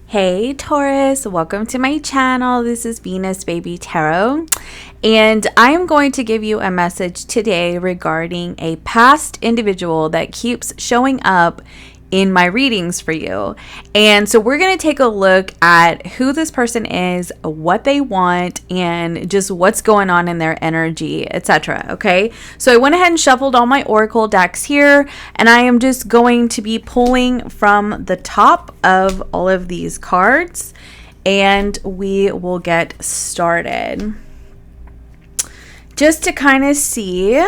Hey Taurus, welcome to my channel. This is Venus Baby Tarot, and I am going to give you a message today regarding a past individual that keeps showing up in my readings for you. And so we're going to take a look at who this person is, what they want, and just what's going on in their energy, etc. Okay, so I went ahead and shuffled all my oracle decks here, and I am just going to be pulling from the top of all of these cards, and we will get started just to kind of see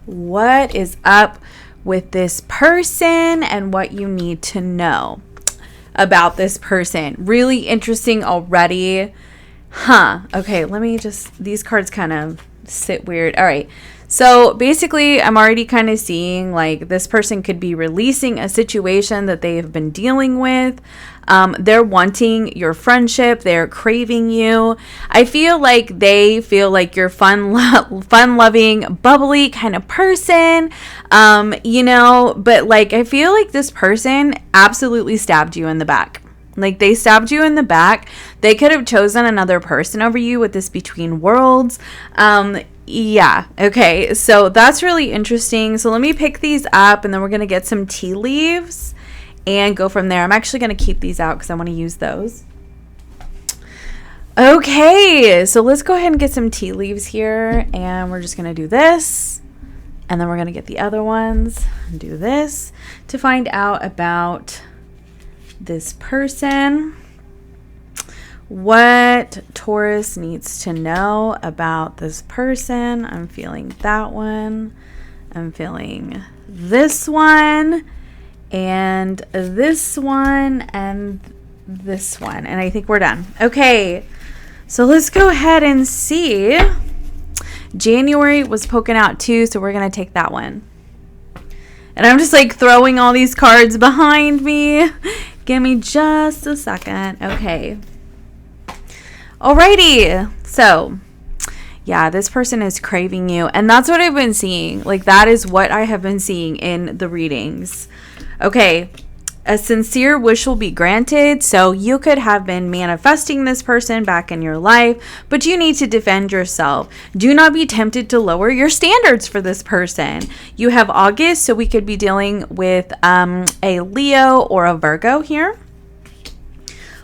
what is up with this person and what you need to know about this person. Really interesting already. Okay, let me just, these cards kind of sit weird. All right. So basically, I'm already kind of seeing like this person could be releasing a situation that they have been dealing with. They're wanting your friendship. They're craving you. I feel like they feel like you're fun-loving, bubbly kind of person. But like I feel like this person absolutely stabbed you in the back. Like they stabbed you in the back. They could have chosen another person over you with this between worlds. Yeah. Okay. So that's really interesting. So let me pick these up and then we're going to get some tea leaves and go from there. I'm actually going to keep these out because I want to use those. Okay. So let's go ahead and get some tea leaves here. And we're just going to do this. And then we're going to get the other ones and do this to find out about this person. What Taurus needs to know about this person. I'm feeling that one. I'm feeling this one. And this one. And this one. And I think we're done. Okay. So let's go ahead and see. January was poking out too. So we're going to take that one. And I'm just like throwing all these cards behind me. Give me just a second. Okay. Alrighty, so yeah, this person is craving you, and that's what I've been seeing. Like that is what I have been seeing in the readings. Okay, a sincere wish will be granted, so you could have been manifesting this person back in your life, but you need to defend yourself. Do not be tempted to lower your standards for this person. You have August, so we could be dealing with a Leo or a Virgo here.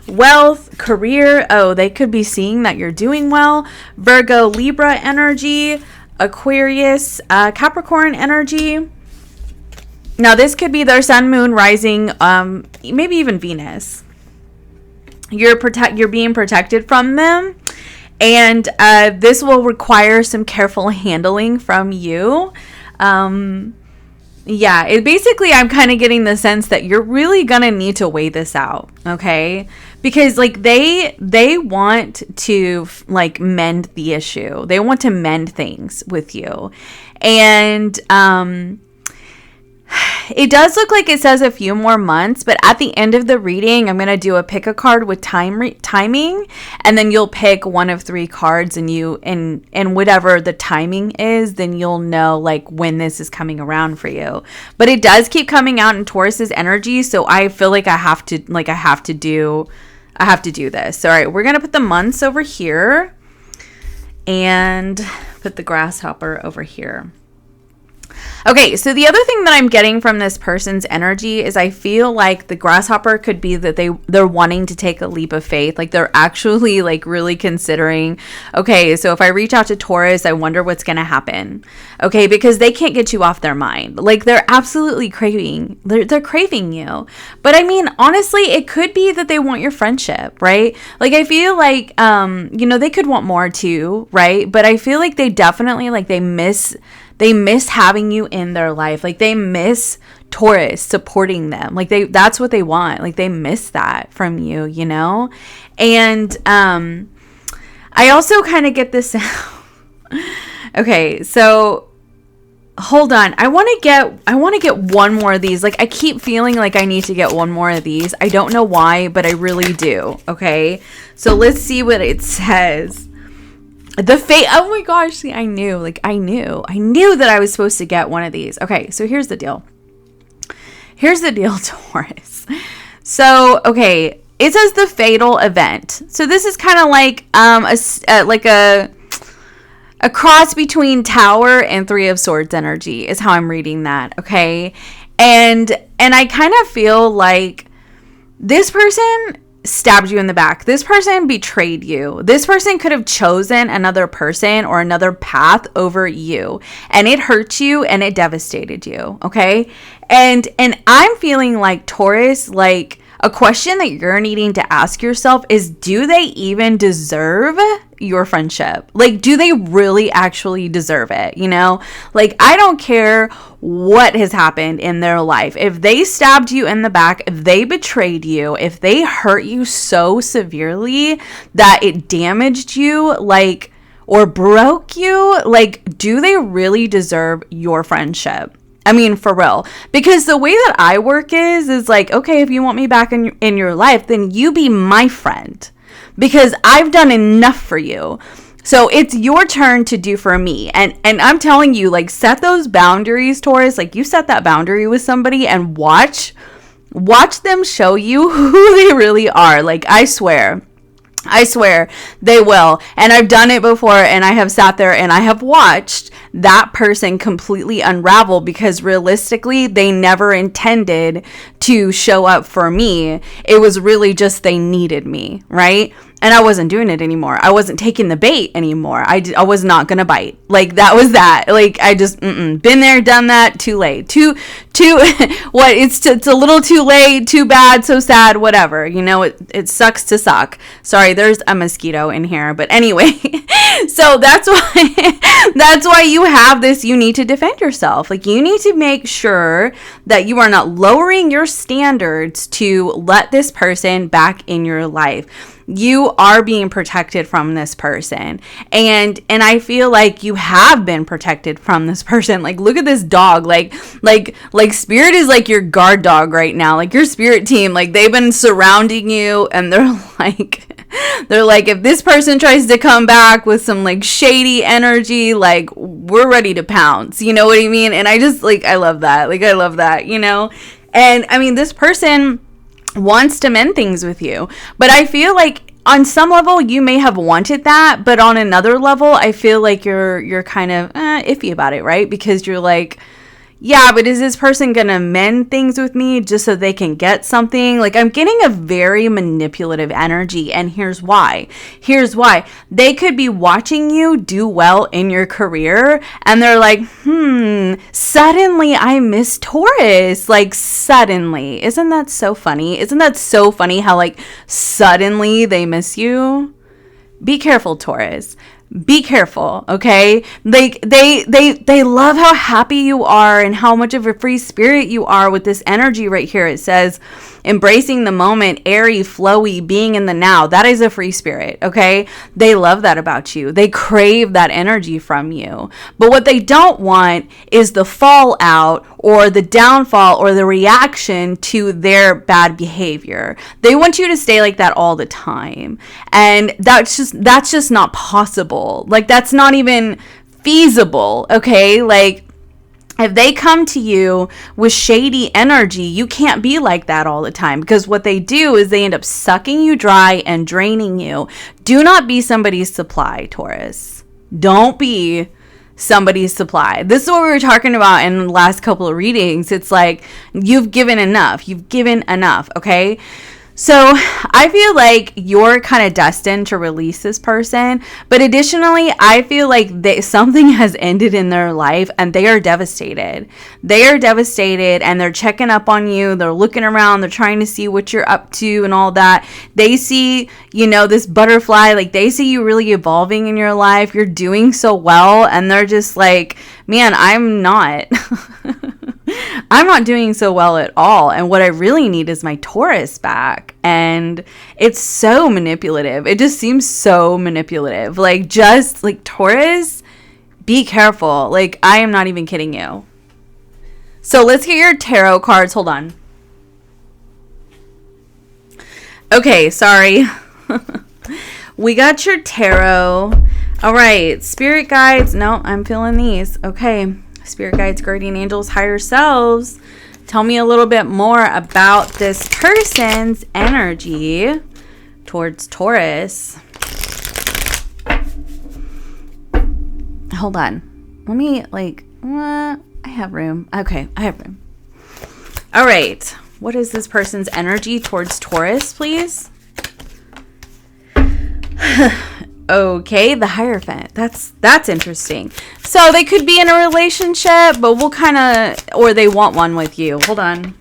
Wealth, career, they could be seeing that you're doing well. Virgo, Libra energy, Aquarius, Capricorn energy. Now this could be their sun, moon, rising, maybe even Venus. You're being protected from them, and this will require some careful handling from you. Yeah, basically I'm kind of getting the sense that you're really gonna need to weigh this out, okay? Because like they want to like mend the issue. They want to mend things with you. And it does look like it says a few more months, but at the end of the reading, I'm going to do a pick a card with timing, and then you'll pick one of 3 cards, and and whatever the timing is, then you'll know like when this is coming around for you. But it does keep coming out in Taurus's energy, so I feel like I have to do this. All right, we're going to put the months over here and put the grasshopper over here. Okay, so the other thing that I'm getting from this person's energy is I feel like the grasshopper could be that they're wanting to take a leap of faith. Like they're actually like really considering, okay, so if I reach out to Taurus, I wonder what's going to happen. Okay, because they can't get you off their mind. Like they're absolutely craving. They're craving you. But I mean, honestly, it could be that they want your friendship, right? Like I feel like, they could want more too, right? But I feel like they definitely like they miss having you in their life. Like they miss Taurus supporting them. Like that's what they want. Like they miss that from you, And I also kind of get this. Okay, so hold on. I want to get one more of these. Like I keep feeling like I need to get one more of these. I don't know why, but I really do. Okay, so let's see what it says. The fate. Oh my gosh. See, I knew that I was supposed to get one of these. Okay. So here's the deal, Taurus. So, okay. it says the fatal event. So this is kind of like a cross between Tower and Three of Swords energy is how I'm reading that, okay? And I kind of feel like this person stabbed you in the back. This person betrayed you. This person could have chosen another person or another path over you, and it hurt you and it devastated you, okay? And I'm feeling like, Taurus, like, a question that you're needing to ask yourself is, do they even deserve your friendship? Like, do they really actually deserve it? You know, like, I don't care what has happened in their life. If they stabbed you in the back, if they betrayed you, if they hurt you so severely that it damaged you, like, or broke you, like, do they really deserve your friendship? I mean, for real. Because the way that I work is like, okay, if you want me back in your life, then you be my friend. Because I've done enough for you. So it's your turn to do for me. And I'm telling you, like, set those boundaries, Taurus. Like, you set that boundary with somebody and watch them show you who they really are. Like, I swear they will. And I've done it before, and I have sat there and I have watched that person completely unravel, because realistically they never intended to show up for me. It was really just they needed me, right? And I wasn't doing it anymore. I wasn't taking the bait anymore. I was not gonna bite. Like, that was that. Like, I just been there, done that. Too late. Too what? It's a little too late. Too bad. So sad. Whatever. You know, it sucks to suck. Sorry, there's a mosquito in here. But anyway, so that's why you have this. You need to defend yourself. Like, you need to make sure that you are not lowering your standards to let this person back in your life. You are being protected from this person. And I feel like you have been protected from this person. Like, look at this dog. Like Spirit is like your guard dog right now. Like, your spirit team, like, they've been surrounding you, and they're like, if this person tries to come back with some, like, shady energy, like, we're ready to pounce. You know what I mean? And I just, like, I love that. Like, I love that, you know? And I mean, this person wants to mend things with you, but I feel like on some level you may have wanted that, but on another level I feel like you're kind of iffy about it, right? Because you're like, yeah, but is this person gonna mend things with me just so they can get something? Like, I'm getting a very manipulative energy, and here's why. They could be watching you do well in your career, and they're like, suddenly I miss Taurus. Like, suddenly. Isn't that so funny? Isn't that so funny how, like, suddenly they miss you? Be careful, Taurus. Be careful, okay? Like, they love how happy you are and how much of a free spirit you are with this energy right here. It says, embracing the moment, airy, flowy, being in the now. That is a free spirit, okay? They love that about you. They crave that energy from you. But what they don't want is the fallout or the downfall or the reaction to their bad behavior. They want you to stay like that all the time. And that's just not possible. Like, that's not even feasible, okay? Like, if they come to you with shady energy, you can't be like that all the time, because what they do is they end up sucking you dry and draining you. Do not be somebody's supply, Taurus. Don't be somebody's supply. This is what we were talking about in the last couple of readings. It's like, you've given enough, okay? So I feel like you're kind of destined to release this person. But additionally, I feel like something has ended in their life and they are devastated. They are devastated and they're checking up on you. They're looking around. They're trying to see what you're up to and all that. They see, this butterfly. Like, they see you really evolving in your life. You're doing so well. And they're just like, man, I'm not. I'm not doing so well at all. And what I really need is my Taurus back. And it's so manipulative. It just seems so manipulative. Like, just like, Taurus, be careful. Like, I am not even kidding you. So let's get your tarot cards. Hold on. Okay, sorry. We got your tarot. All right. Spirit guides. No, I'm feeling these. Okay. Spirit guides, guardian angels, higher selves. Tell me a little bit more about this person's energy towards Taurus. Hold on. Let me, I have room. Okay, I have room. All right. What is this person's energy towards Taurus, please? Okay, the Hierophant. That's interesting. So they could be in a relationship, but we'll kind of, or they want one with you. Hold on.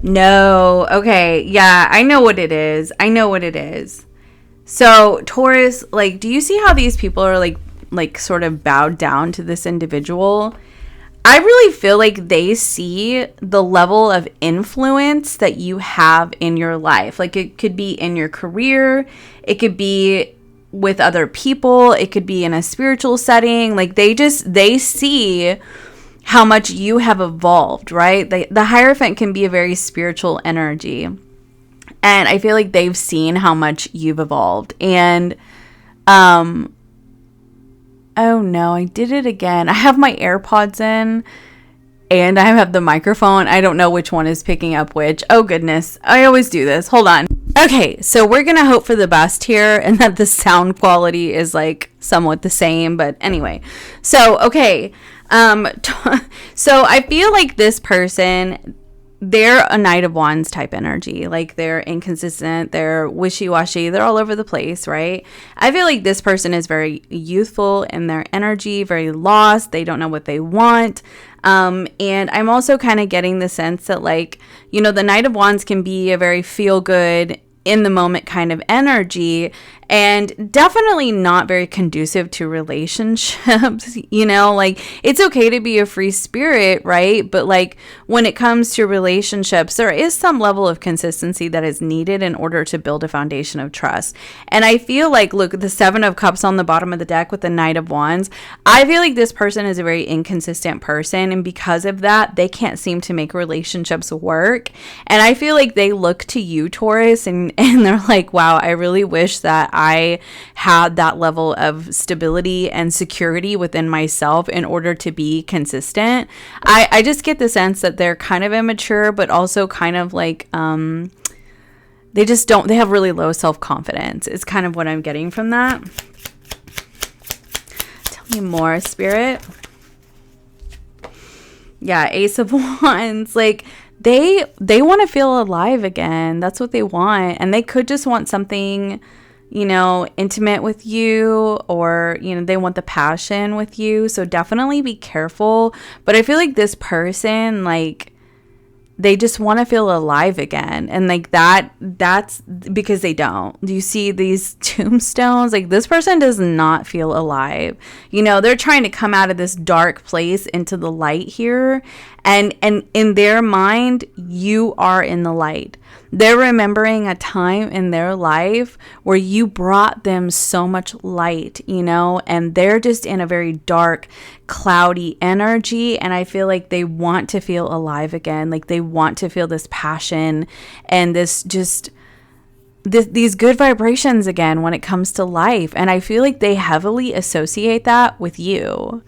No. Okay. Yeah, I know what it is. So Taurus, do you see how these people are sort of bowed down to this individual? I really feel like they see the level of influence that you have in your life. It could be in your career. It could be with other people. It could be in a spiritual setting. They see how much you have evolved, right? The Hierophant can be a very spiritual energy. And I feel like they've seen how much you've evolved. And, oh no, I did it again. I have my AirPods in and I have the microphone. I don't know which one is picking up which. Oh goodness. I always do this. Hold on. Okay, so we're going to hope for the best here and that the sound quality is somewhat the same. But anyway, so, okay. So I feel like this person, they're a Knight of Wands type energy. They're inconsistent, they're wishy-washy, they're all over the place, right? I feel like this person is very youthful in their energy, very lost, they don't know what they want. And I'm also kind of getting the sense that the Knight of Wands can be a very feel-good, in the moment kind of energy, and definitely not very conducive to relationships. It's okay to be a free spirit, right? But when it comes to relationships, there is some level of consistency that is needed in order to build a foundation of trust. And I feel look, the Seven of Cups on the bottom of the deck with the Knight of Wands, I feel like this person is a very inconsistent person, and because of that, they can't seem to make relationships work. And I feel like they look to you, Taurus, and they're like, wow, I really wish that I had that level of stability and security within myself in order to be consistent. I just get the sense that they're kind of immature, but also kind of they have really low self-confidence. It's kind of what I'm getting from that. Tell me more, Spirit. Yeah, Ace of Wands. They want to feel alive again. That's what they want. And they could just want something, intimate with you, or, they want the passion with you. So definitely be careful. But I feel like this person, they just want to feel alive again. And that's because they don't. Do you see these tombstones? This person does not feel alive. They're trying to come out of this dark place into the light here. And in their mind, you are in the light. They're remembering a time in their life where you brought them so much light, and they're just in a very dark, cloudy energy. And I feel like they want to feel alive again. They want to feel this passion and these good vibrations again when it comes to life. And I feel like they heavily associate that with you.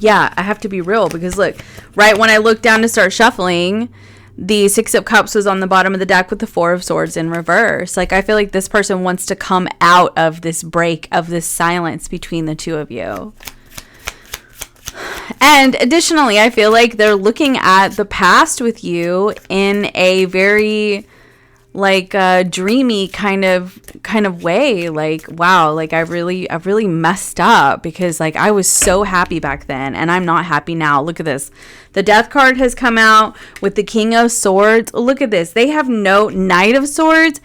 Yeah, I have to be real because look, right when I looked down to start shuffling, the Six of Cups was on the bottom of the deck with the Four of Swords in reverse. I feel like this person wants to come out of this break, of this silence between the two of you. And additionally, I feel like they're looking at the past with you in a very dreamy kind of way. Wow, I've really messed up because I was so happy back then and I'm not happy now. Look at this. The Death card has come out with the King of Swords. Look at this. They have no Knight of Swords,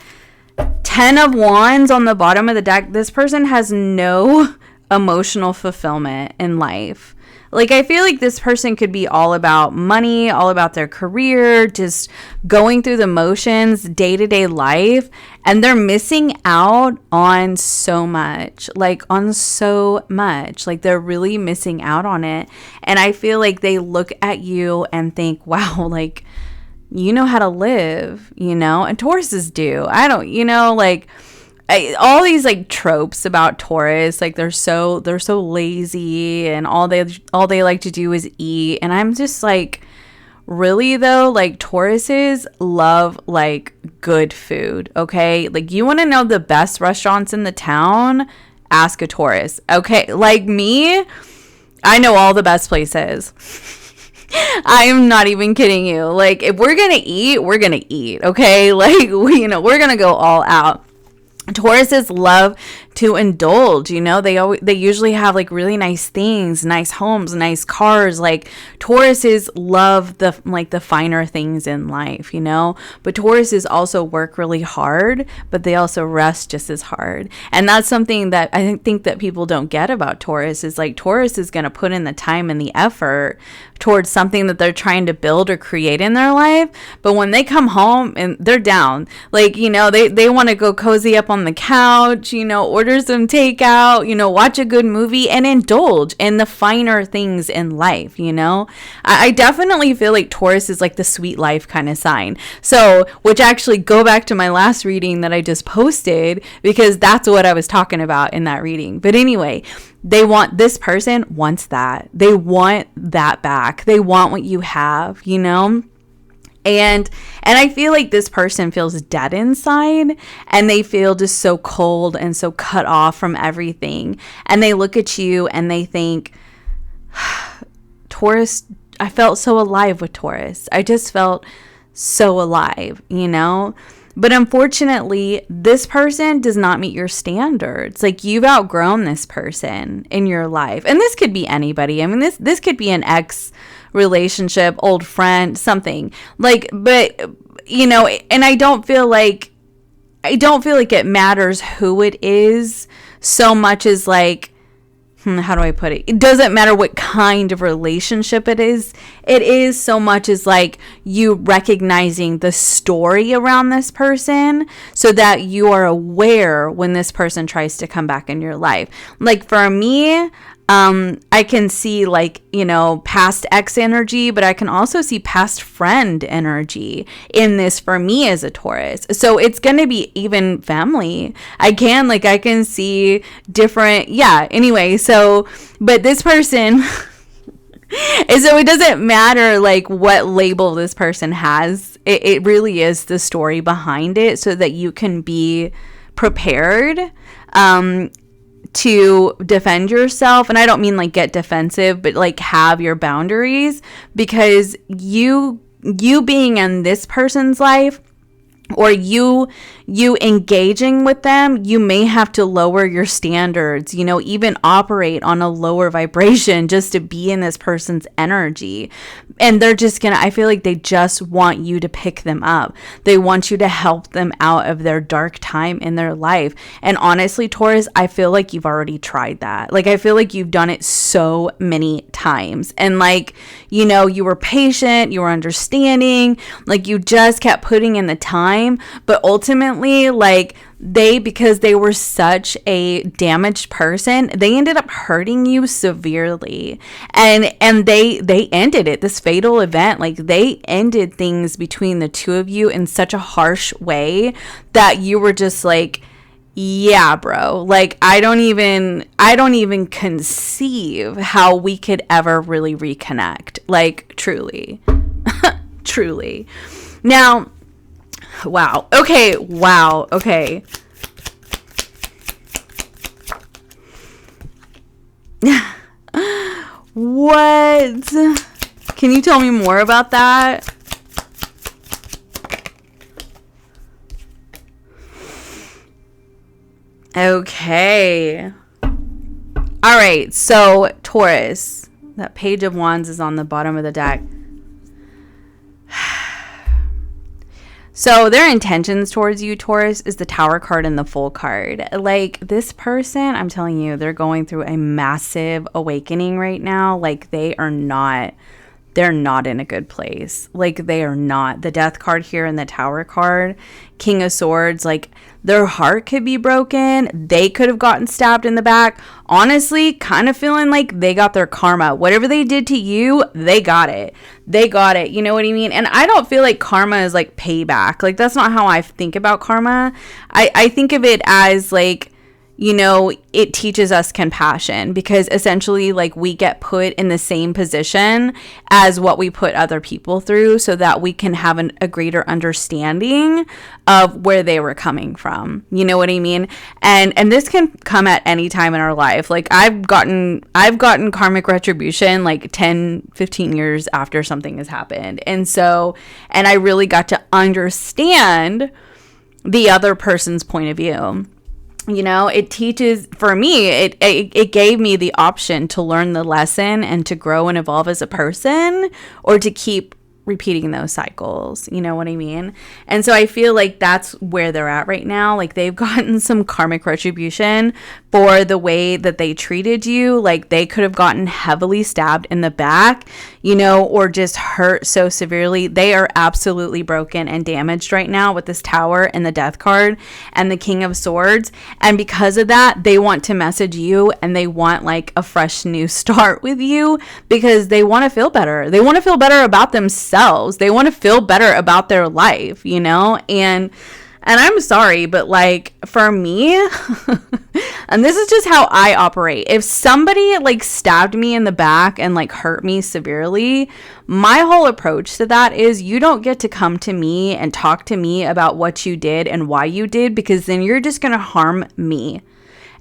10 of Wands on the bottom of the deck. This person has no emotional fulfillment in life. I feel like this person could be all about money, all about their career, just going through the motions, day-to-day life, and they're missing out on so much, they're really missing out on it. And I feel like they look at you and think, wow, you know how to live, and Tauruses do. I don't, all these like tropes about Taurus, like they're so lazy, and all they like to do is eat. And I'm just like, really though, like Tauruses love like good food. Okay, like you want to know the best restaurants in the town, ask a Taurus. Okay, like me, I know all the best places. I am not even kidding you. Like if we're gonna eat, we're gonna eat. Okay, like we're gonna go all out. Tauruses love to indulge, they usually have like really nice things, nice homes, nice cars. Like Tauruses love the finer things in life, but Tauruses also work really hard, but they also rest just as hard. And that's something that I think that people don't get about Taurus, is like Taurus is going to put in the time and the effort towards something that they're trying to build or create in their life. But when they come home and they're down, like, they want to go cozy up on the couch, order some takeout, watch a good movie and indulge in the finer things in life. I definitely feel like Taurus is like the sweet life kind of sign. So, which actually go back to my last reading that I just posted, because that's what I was talking about in that reading. But anyway, this person wants that. They want that back. They want what you have, And I feel like this person feels dead inside, and they feel just so cold and so cut off from everything. And they look at you and they think, Taurus, I felt so alive with Taurus. I just felt so alive, But unfortunately, this person does not meet your standards. Like, you've outgrown this person in your life. And this could be anybody. I mean, this could be an ex relationship, old friend, something. Like, but, and I don't feel like it matters who it is so much as like, how do I put it? It doesn't matter what kind of relationship it is. It is so much as like you recognizing the story around this person so that you are aware when this person tries to come back in your life. Like for me, I can see like, past ex energy, but I can also see past friend energy in this for me as a Taurus. So it's going to be even family. I can see different. Yeah. Anyway. So, but this person, and so it doesn't matter like what label this person has. It really is the story behind it so that you can be prepared, to defend yourself. And I don't mean like get defensive, but like have your boundaries, because you being in this person's life, or you engaging with them, you may have to lower your standards, even operate on a lower vibration just to be in this person's energy. And they're just I feel like they just want you to pick them up. They want you to help them out of their dark time in their life. And honestly, Taurus, I feel like you've already tried that. Like, I feel like you've done it so many times. And like, you were patient, you were understanding, like you just kept putting in the time. But ultimately, like, because they were such a damaged person, they ended up hurting you severely. And they ended it, this fatal event. Like, they ended things between the two of you in such a harsh way that you were just like, yeah, bro, like, I don't even conceive how we could ever really reconnect. Like, truly. Truly. Now, wow. Okay. What? Can you tell me more about that? Okay. All right. So, Taurus, that Page of Wands is on the bottom of the deck. So their intentions towards you, Taurus, is the Tower card and the Fool card. Like, this person, I'm telling you, they're going through a massive awakening right now. Like, they are not they're not in a good place. Like, they are not. The Death card here and the Tower card, King of Swords, like, their heart could be broken. They could have gotten stabbed in the back. Honestly, kind of feeling like they got their karma. Whatever they did to you, they got it. They got it. You know what I mean? And I don't feel like karma is like payback. Like, that's not how I think about karma. I think of it as like, you know, it teaches us compassion, because essentially, like, we get put in the same position as what we put other people through, so that we can have a greater understanding of where they were coming from. You know what I mean? And this can come at any time in our life. Like, I've gotten karmic retribution like 10, 15 years after something has happened. And I really got to understand the other person's point of view. You know, it teaches, for me, it gave me the option to learn the lesson and to grow and evolve as a person, or to keep repeating those cycles. You know what I mean? And so I feel like that's where they're at right now. Like, they've gotten some karmic retribution for the way that they treated you. Like, they could have gotten heavily stabbed in the back, you know, or just hurt so severely. They are absolutely broken and damaged right now with this Tower and the Death card and the King of Swords. And because of that, they want to message you, and they want like a fresh new start with you, because they want to feel better. They want to feel better about themselves. They want to feel better about their life, you know? And I'm sorry, but like, for me, and this is just how I operate. If somebody like stabbed me in the back and like hurt me severely, my whole approach to that is, you don't get to come to me and talk to me about what you did and why you did, because then you're just going to harm me.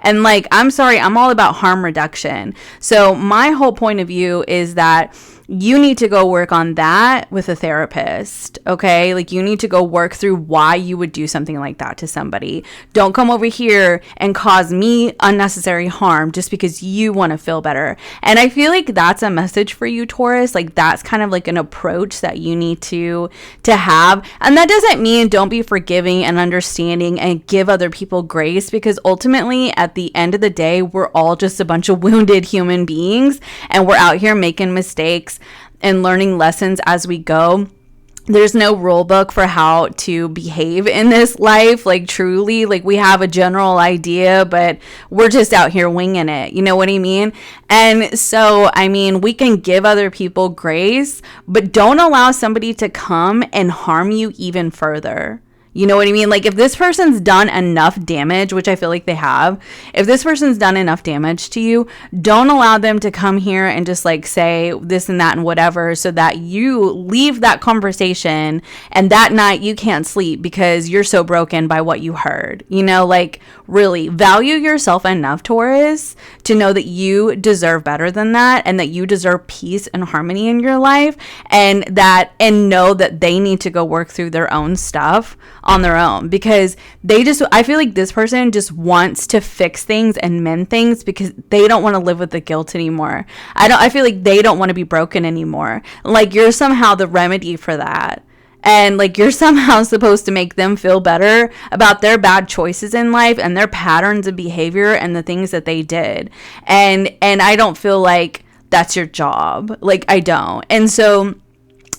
And like, I'm sorry, I'm all about harm reduction. So my whole point of view is that you need to go work on that with a therapist, okay? Like, you need to go work through why you would do something like that to somebody. Don't come over here and cause me unnecessary harm just because you want to feel better. And I feel like that's a message for you, Taurus. Like, that's kind of like an approach that you need to have. And that doesn't mean don't be forgiving and understanding and give other people grace, because ultimately, at the end of the day, we're all just a bunch of wounded human beings, and we're out here making mistakes and learning lessons as we go. There's no rule book for how to behave in this life. Like, truly, like, we have a general idea, but we're just out here winging it. You know what I mean? And so, I mean, we can give other people grace, but don't allow somebody to come and harm you even further. You know what I mean? Like, if this person's done enough damage, which I feel like they have, if this person's done enough damage to you, don't allow them to come here and just like say this and that and whatever, so that you leave that conversation and that night you can't sleep because you're so broken by what you heard. You know, like, really value yourself enough, Taurus, to know that you deserve better than that, and that you deserve peace and harmony in your life, and know that they need to go work through their own stuff on their own, because I feel like this person just wants to fix things and mend things, because they don't want to live with the guilt anymore. I feel like they don't want to be broken anymore. Like, you're somehow the remedy for that. And like, you're somehow supposed to make them feel better about their bad choices in life and their patterns of behavior and the things that they did. And I don't feel like that's your job. Like, I don't. And so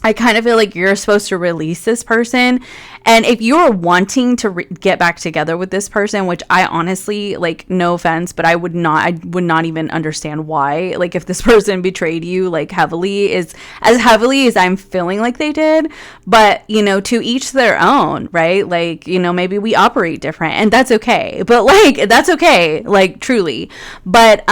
I kind of feel like you're supposed to release this person. And if you're wanting to get back together with this person, which I honestly, like, no offense, but I would not even understand why. Like, if this person betrayed you, like, heavily as heavily as I'm feeling like they did. But, you know, to each their own, right? Like, you know, maybe we operate different, and that's okay. But like, that's okay, like, truly. But,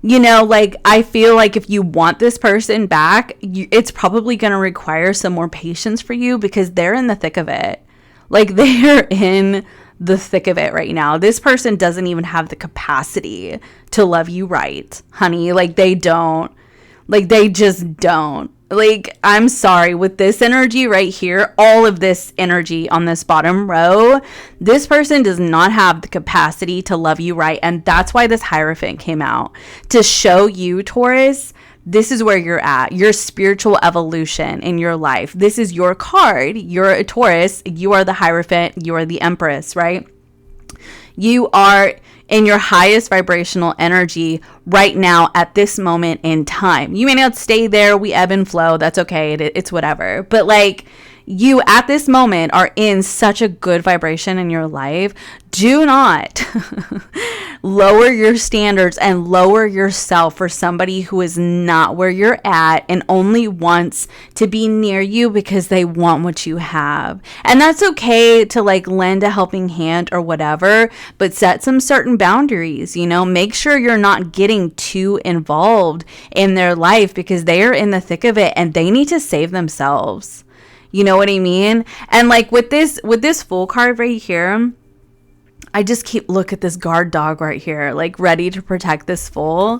you know, like, I feel like if you want this person back, it's probably going to require some more patience for you, because they're in the thick of it. Like, they're in the thick of it right now. This person doesn't even have the capacity to love you right, honey. Like, they don't. Like, they just don't. Like, I'm sorry, with this energy right here, all of this energy on this bottom row, this person does not have the capacity to love you right. And that's why this Hierophant came out, to show you, Taurus, this is where you're at, your spiritual evolution in your life. This is your card. You're a Taurus. You are the Hierophant. You are the Empress, right? You are in your highest vibrational energy right now at this moment in time. You may not stay there. We ebb and flow. That's okay. It's whatever. But like, you at this moment are in such a good vibration in your life. Do not lower your standards and lower yourself for somebody who is not where you're at and only wants to be near you because they want what you have. And that's okay to like lend a helping hand or whatever, but set some certain boundaries, you know, make sure you're not getting too involved in their life because they are in the thick of it and they need to save themselves. You know what I mean? And like with this Fool card right here, I just keep look at this guard dog right here, like ready to protect this Fool.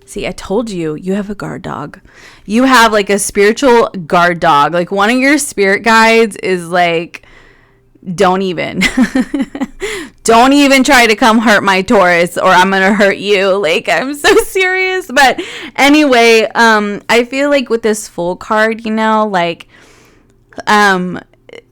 See, I told you, you have a guard dog. You have like a spiritual guard dog. Like one of your spirit guides is like, don't even try to come hurt my Taurus or I'm going to hurt you. Like, I'm so serious. But anyway, I feel like with this Fool card, you know, like,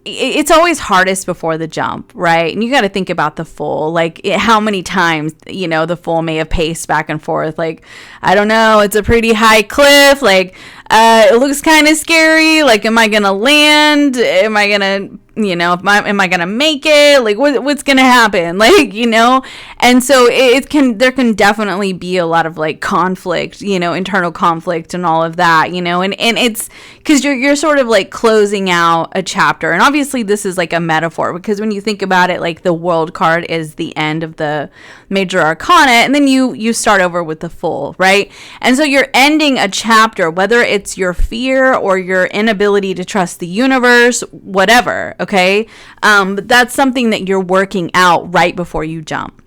it's always hardest before the jump, right? And you got to think about the Fool, like how many times, you know, the Fool may have paced back and forth. Like, I don't know, it's a pretty high cliff. Like, it looks kind of scary. Like, am I going to land? Am I going to, you know, am I going to make it? Like, what's going to happen? Like, you know, and so there can definitely be a lot of like conflict, you know, internal conflict and all of that, you know, and it's because you're sort of like closing out a chapter. And obviously this is like a metaphor because when you think about it, like the World card is the end of the major arcana and then you start over with the Fool, right? And so you're ending a chapter, whether it's your fear or your inability to trust the universe, whatever. Okay. But that's something that you're working out right before you jump.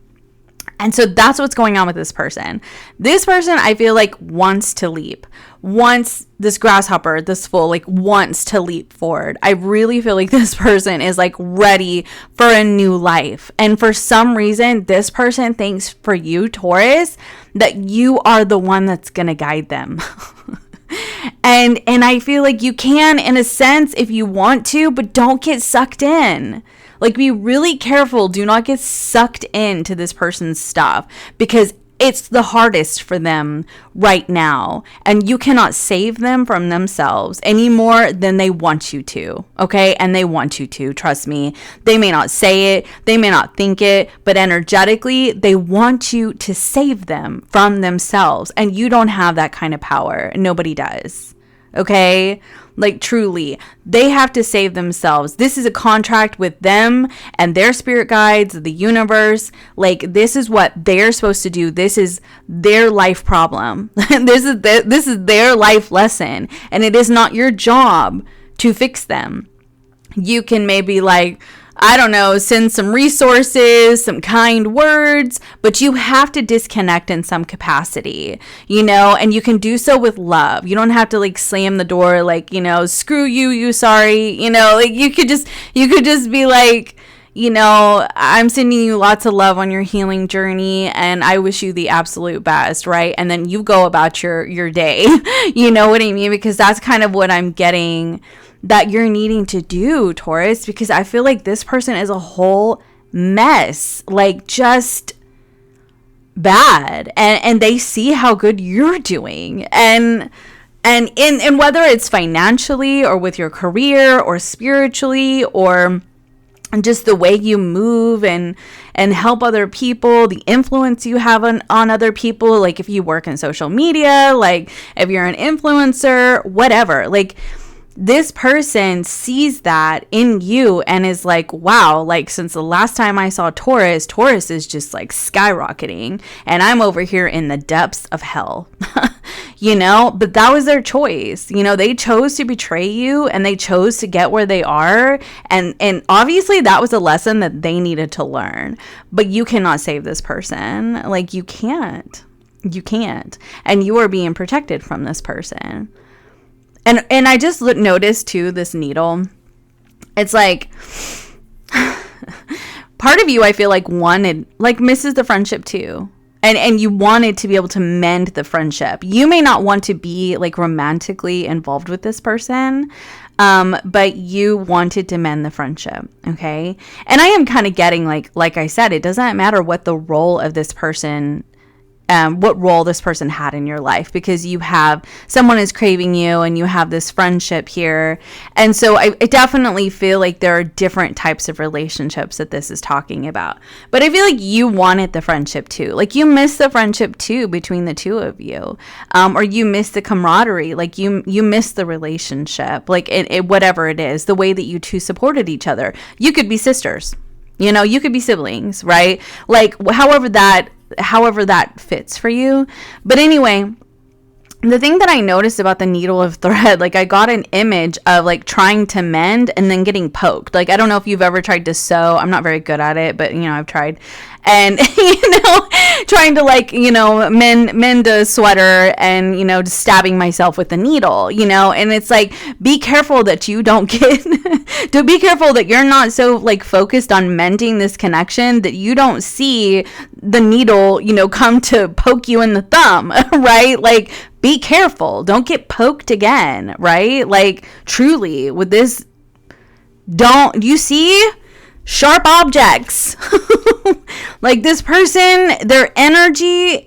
And so that's what's going on with this person. This person, I feel like, wants to leap. Wants this grasshopper, this Fool, like wants to leap forward. I really feel like this person is like ready for a new life. And for some reason, this person thinks for you, Taurus, that you are the one that's going to guide them. And I feel like you can, in a sense, if you want to, but don't get sucked in. Like, be really careful. Do not get sucked into this person's stuff because it's the hardest for them right now. And you cannot save them from themselves any more than they want you to. Okay? And they want you to. Trust me. They may not say it. They may not think it. But energetically, they want you to save them from themselves. And you don't have that kind of power. Nobody does. Okay? Like, truly, they have to save themselves. This is a contract with them and their spirit guides, the universe. Like, this is what they're supposed to do. This is their life problem. This is their life lesson. And it is not your job to fix them. You can maybe like, I don't know, send some resources, some kind words, but you have to disconnect in some capacity, you know, and you can do so with love. You don't have to like slam the door, like, you know, screw you sorry, you know, like you could just be like, you know, I'm sending you lots of love on your healing journey and I wish you the absolute best, right? And then you go about your day, you know what I mean? Because that's kind of what I'm getting that you're needing to do, Taurus, because I feel like this person is a whole mess, like just bad, and they see how good you're doing, and whether it's financially or with your career or spiritually or just the way you move and help other people, the influence you have on other people, like if you work in social media, like if you're an influencer, whatever, like this person sees that in you and is like, wow, like since the last time I saw Taurus is just like skyrocketing and I'm over here in the depths of hell, you know, but that was their choice. You know, they chose to betray you and they chose to get where they are. And obviously that was a lesson that they needed to learn, but you cannot save this person. Like you can't. And you are being protected from this person. And I just noticed too, this needle, it's like part of you, I feel like misses the friendship too. And you wanted to be able to mend the friendship. You may not want to be like romantically involved with this person. but you wanted to mend the friendship. Okay. And I am kind of getting like I said, it doesn't matter what the role of this person, what role this person had in your life, because you have someone is craving you and you have this friendship here. And so I definitely feel like there are different types of relationships that this is talking about. But I feel like you wanted the friendship too. Like you missed the friendship too between the two of you. Or you missed the camaraderie. Like you missed the relationship. Like it, whatever it is, the way that you two supported each other. You could be sisters. You know, you could be siblings, right? Like however that fits for you. But anyway, the thing that I noticed about the needle of thread, like I got an image of like trying to mend and then getting poked. Like I don't know if you've ever tried to sew. I'm not very good at it, but you know, I've tried. And trying to like, mend a sweater and, just stabbing myself with the needle, and it's like, be careful that you don't get, to be careful that you're not so like focused on mending this connection that you don't see the needle, come to poke you in the thumb, right? Like, be careful. Don't get poked again, right? Like, truly, with this, don't, you see sharp objects? Like this person, their energy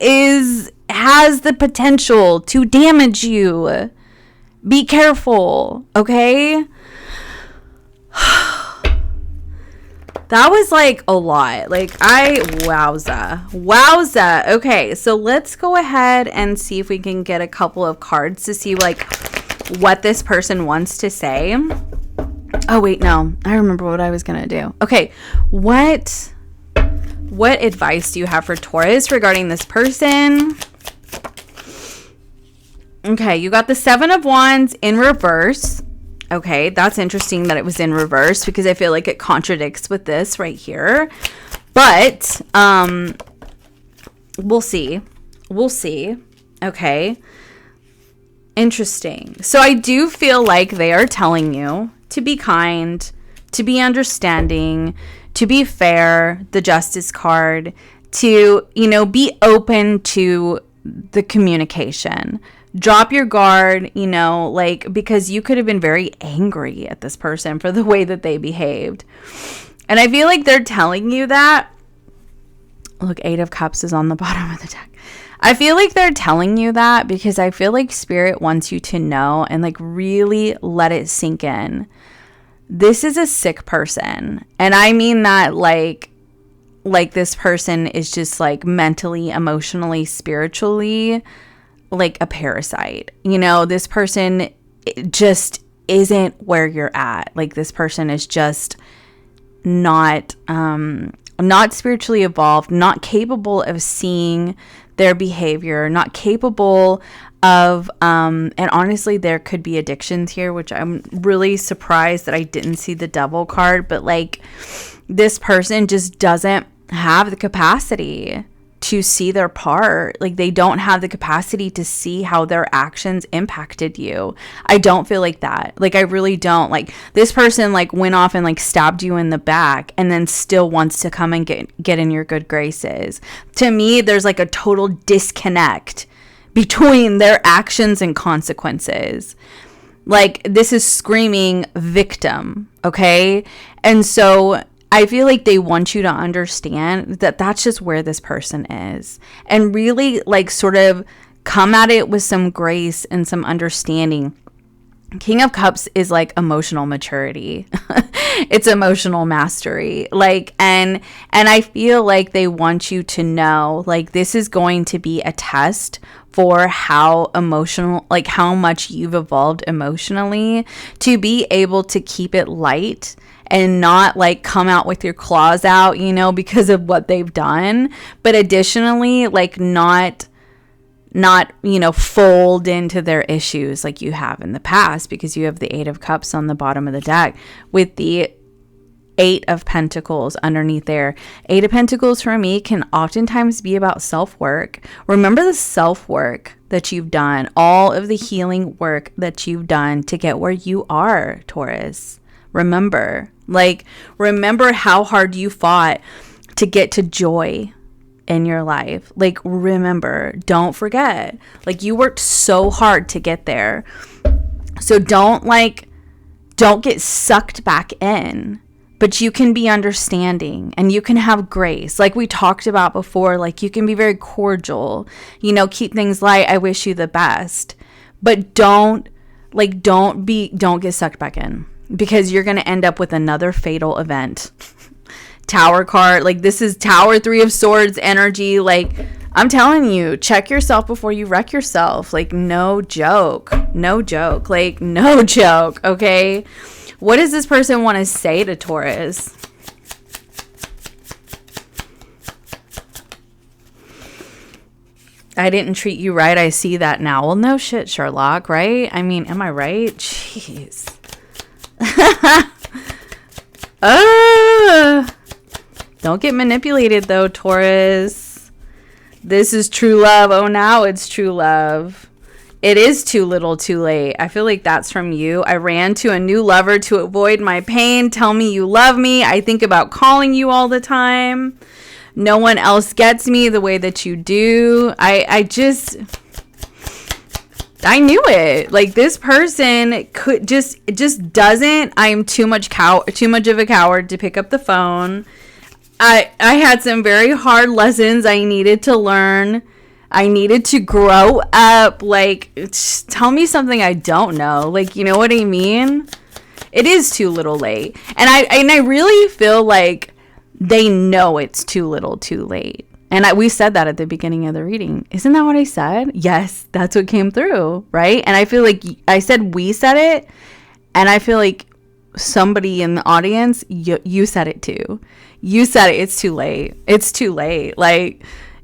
has the potential to damage you. Be careful, okay? That was like a lot. Like wowza. Okay, so let's go ahead and see if we can get a couple of cards to see like what this person wants to say. Oh wait, no. I remember what I was gonna do. Okay, what advice do you have for Taurus regarding this person? Okay, you got the 7 of Wands in reverse. Okay, that's interesting that it was in reverse because I feel like it contradicts with this right here. But we'll see. Okay. Interesting. So I do feel like they are telling you to be kind, to be understanding, to be fair, the Justice card, to, be open to the communication. Drop your guard, because you could have been very angry at this person for the way that they behaved. And I feel like they're telling you that. Look, 8 of Cups is on the bottom of the deck. I feel like they're telling you that because I feel like Spirit wants you to know and like really let it sink in. This is a sick person. And I mean that like this person is just like mentally, emotionally, spiritually like a parasite. This person just isn't where you're at. Like this person is just not spiritually evolved, not capable of seeing their behavior, not capable of and honestly there could be addictions here, which I'm really surprised that I didn't see the Devil card, but like this person just doesn't have the capacity to see their part. Like they don't have the capacity to see how their actions impacted you. I don't feel like that. Like I really don't. Like this person like went off and like stabbed you in the back and then still wants to come and get in your good graces. To me, there's like a total disconnect between their actions and consequences. Like this is screaming victim, okay? And so I feel like they want you to understand that that's just where this person is, and really like sort of come at it with some grace and some understanding. King of Cups is like emotional maturity. It's emotional mastery. Like, and I feel like they want you to know, like, this is going to be a test for how emotional, like how much you've evolved emotionally to be able to keep it light and not like come out with your claws out, because of what they've done. But additionally, like not, fold into their issues like you have in the past, because you have the 8 of Cups on the bottom of the deck with the 8 of Pentacles underneath there. 8 of Pentacles for me can oftentimes be about self-work. Remember the self-work that you've done, all of the healing work that you've done to get where you are, Taurus. Remember how hard you fought to get to joy in your life. Like, remember, don't forget, like you worked so hard to get there. So don't don't get sucked back in, but you can be understanding and you can have grace. Like we talked about before, like you can be very cordial, keep things light. I wish you the best, but don't get sucked back in, because you're going to end up with another fatal event. Tower card, like this is Tower 3 of Swords energy. Like I'm telling you, check yourself before you wreck yourself. Like no joke, like no joke. Okay, what does this person want to say to Taurus? I didn't treat you right. I see that now. Well, no shit, Sherlock, right? I mean, am I right? Jeez. Don't get manipulated though, Taurus. This is true love. Oh, now it's true love. It is too little too late. I feel like that's from you. I ran to a new lover to avoid my pain. Tell me you love me. I think about calling you all the time. No one else gets me the way that you do. I knew it. Like this person could just doesn't. I'm too much of a coward to pick up the phone. I had some very hard lessons I needed to learn. I needed to grow up. Like, tell me something I don't know. Like, you know what I mean? It is too little late. And I really feel like they know it's too little too late. And we said that at the beginning of the reading. Isn't that what I said? Yes, that's what came through, right? And I feel like I said we said it. And I feel like somebody in the audience, you said it too. You said it. It's too late. It's too late. Like,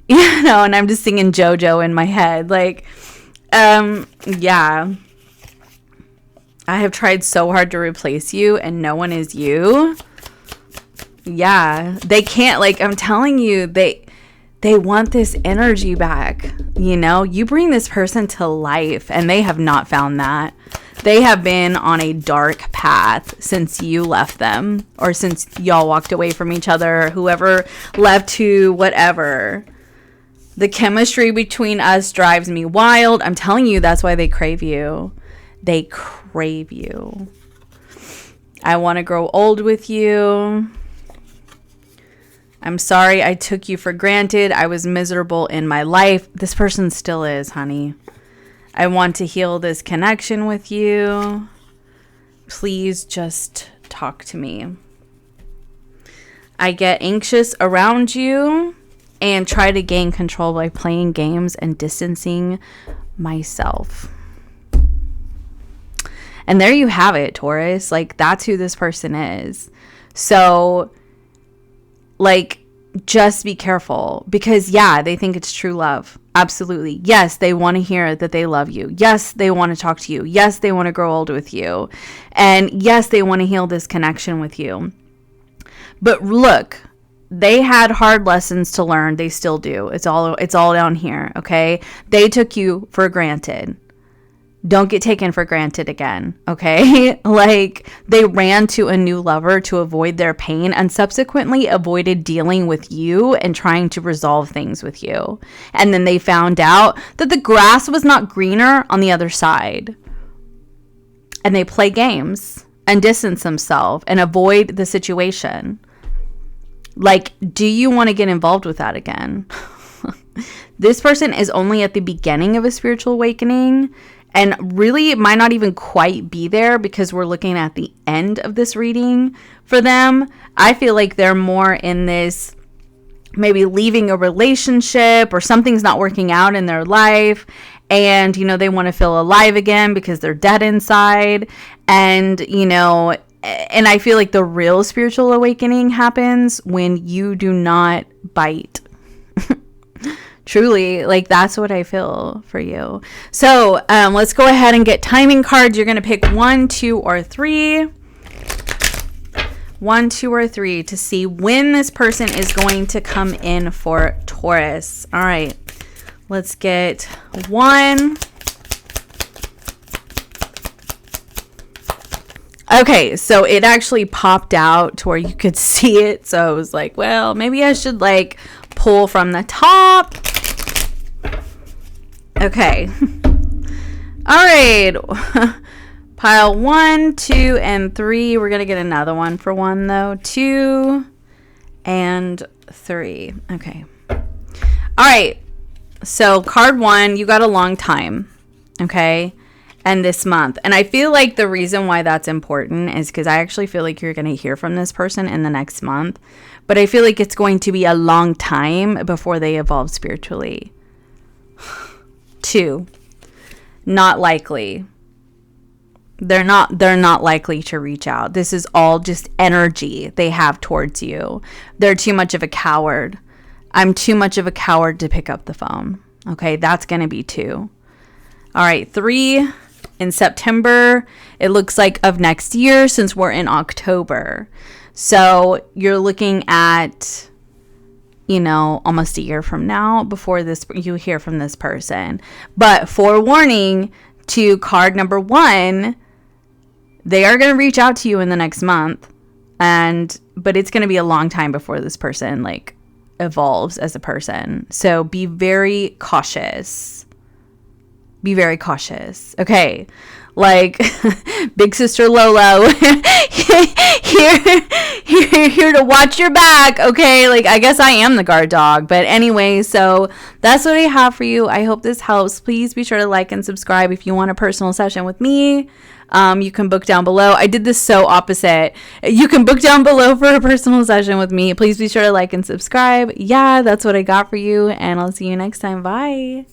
and I'm just singing JoJo in my head. Like, yeah. I have tried so hard to replace you and no one is you. Yeah. They can't, like, I'm telling you, they want this energy back. You bring this person to life and they have not found that. They have been on a dark path since you left them, or since y'all walked away from each other, whoever left who, whatever. The chemistry between us drives me wild. I'm telling you, that's why they crave you. They crave you. I want to grow old with you. I'm sorry I took you for granted. I was miserable in my life. This person still is, honey. I want to heal this connection with you. Please just talk to me. I get anxious around you and try to gain control by playing games and distancing myself. And there you have it, Taurus. Like, that's who this person is. So, like, just be careful, because yeah, they think it's true love. Absolutely. Yes, they want to hear that they love you. Yes, they want to talk to you. Yes, they want to grow old with you. And yes, they want to heal this connection with you. But look, they had hard lessons to learn. They still do. It's all down here, okay? They took you for granted. Don't get taken for granted again, okay? Like, they ran to a new lover to avoid their pain and subsequently avoided dealing with you and trying to resolve things with you. And then they found out that the grass was not greener on the other side. And they play games and distance themselves and avoid the situation. Like, do you want to get involved with that again? This person is only at the beginning of a spiritual awakening. And really, it might not even quite be there, because we're looking at the end of this reading for them. I feel like they're more in this, maybe leaving a relationship or something's not working out in their life. And, they want to feel alive again because they're dead inside. And, and I feel like the real spiritual awakening happens when you do not bite. Truly, like, that's what I feel for you. So let's go ahead and get timing cards. You're going to pick 1, 2, or 3. 1, 2, or 3 to see when this person is going to come in for Taurus. All right, let's get 1. Okay, so it actually popped out to where you could see it. So I was like, well, maybe I should like pull from the top. Okay. All right. Pile 1, 2, and 3. We're going to get another one for 1, though. 2 and 3. Okay. All right. So card 1, you got a long time. Okay. And this month. And I feel like the reason why that's important is because I actually feel like you're going to hear from this person in the next month. But I feel like it's going to be a long time before they evolve spiritually. 2. Not likely. They're not likely to reach out. This is all just energy they have towards you. They're too much of a coward. I'm too much of a coward to pick up the phone. Okay, that's going to be 2. All right, 3 in September. It looks like of next year since we're in October. So you're looking at, almost a year from now before you hear from this person. But forewarning to card number 1, they are going to reach out to you in the next month, but it's going to be a long time before this person evolves as a person. So be very cautious. Be very cautious. Okay. Big sister Lolo here to watch your back. Okay. I guess I am the guard dog, but anyway, so that's what I have for you. I hope this helps. Please be sure to like and subscribe. If you want a personal session with me, you can book down below. I did this so opposite. You can book down below for a personal session with me. Please be sure to like and subscribe. Yeah, that's what I got for you, and I'll see you next time. Bye.